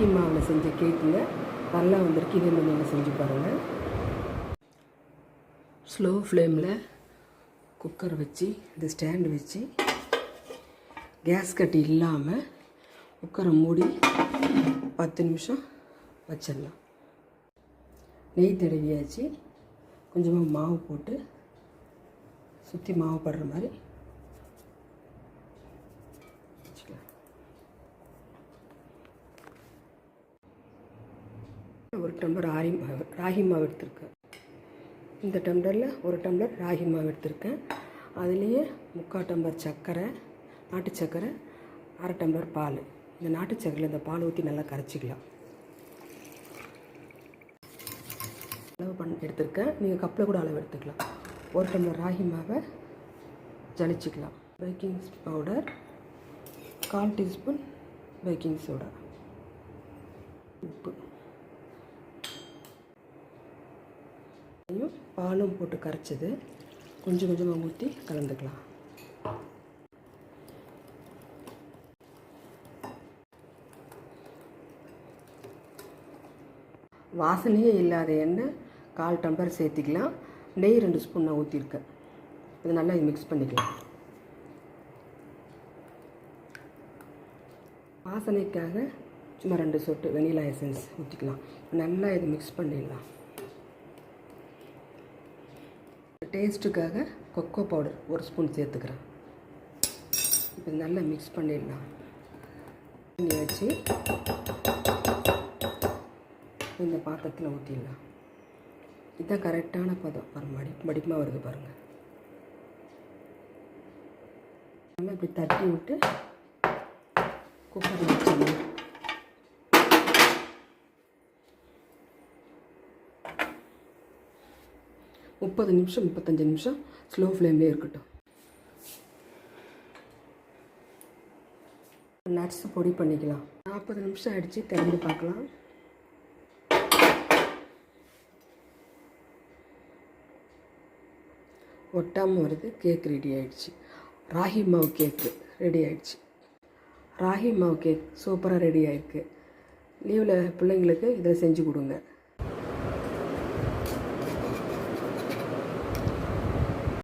ராகி மாவில் செஞ்ச கேக்குங்க நல்லா வந்திருக்கு. இதே மாதிரி நீங்கள் செஞ்சு பாருங்கள். ஸ்லோ ஃப்ளேமில் குக்கர் வச்சு இந்த ஸ்டாண்டு வச்சு கேஸ் கட்டி இல்லாமல் குக்கரை மூடி 10 நிமிஷம் வச்சிடலாம். நெய் தடவியாச்சு. கொஞ்சமாக மாவு போட்டு சுற்றி மாவு படுற மாதிரி வச்சுக்கலாம். ஒரு டம்ளர் ராகி மாவு எடுத்திருக்கேன். இந்த டம்ளரில் ஒரு டம்ளர் ராகி மாவு எடுத்திருக்கேன். அதுலேயே 3/4 டம்ளர் சர்க்கரை, நாட்டு சர்க்கரை, 1/2 டம்ளர் பால். இந்த நாட்டு சர்க்கரையில் இந்த பால் ஊற்றி நல்லா கரைச்சிக்கலாம். அளவு எடுத்திருக்கேன். நீங்கள் கப்பில் கூட அளவு எடுத்துக்கலாம். 1 டம்ளர் ராகி மாவை ஜலிச்சிக்கலாம். Baking powder 1/4 teaspoon, baking soda, உப்பு, பாலும் போட்டு கரைச்சது கொஞ்சம் கொஞ்சமாக ஊற்றி கலந்துக்கலாம். வாசனையே இல்லாத எண்ணெய் 1/4 டம்ளர் சேர்த்திக்கலாம். நெய் 2 ஸ்பூன் நான் ஊற்றிருக்கேன். இது நல்லா மிக்ஸ் பண்ணிக்கலாம். வாசனைக்காக சும்மா 2 சொட்டு வெனிலா எசன்ஸ் ஊற்றிக்கலாம். நல்லா இது மிக்ஸ் பண்ணிடலாம். டேஸ்ட்டுக்காக கொக்கோ பவுடர் 1 ஸ்பூன் சேர்த்துக்கிறேன். இப்போ நல்லா மிக்ஸ் பண்ணிடலாம். தண்ணி வச்சு இந்த பாத்திரத்தில் ஊற்றிடலாம். இதுதான் கரெக்டான பதம். மடிப்பமாக வருது பாருங்கள். நல்லா இப்படி தட்டி விட்டு குக்கரில் வச்சிடலாம். முப்பது நிமிஷம் 35 நிமிஷம் ஸ்லோ ஃப்ளேம்லேயே இருக்கட்டும். நட்ஸ் பொடி பண்ணிக்கலாம். 40 நிமிஷம் ஆகிடுச்சு. திறந்து பார்க்கலாம். ஒட்டாமல் வருது. கேக் ரெடி ஆகிடுச்சு. ராகி மாவு கேக்கு ரெடி ஆகிடுச்சு. ராகி மாவு கேக் சூப்பராக ரெடி ஆகிருக்கு. லீவில் பிள்ளைங்களுக்கு இதை செஞ்சு கொடுங்க.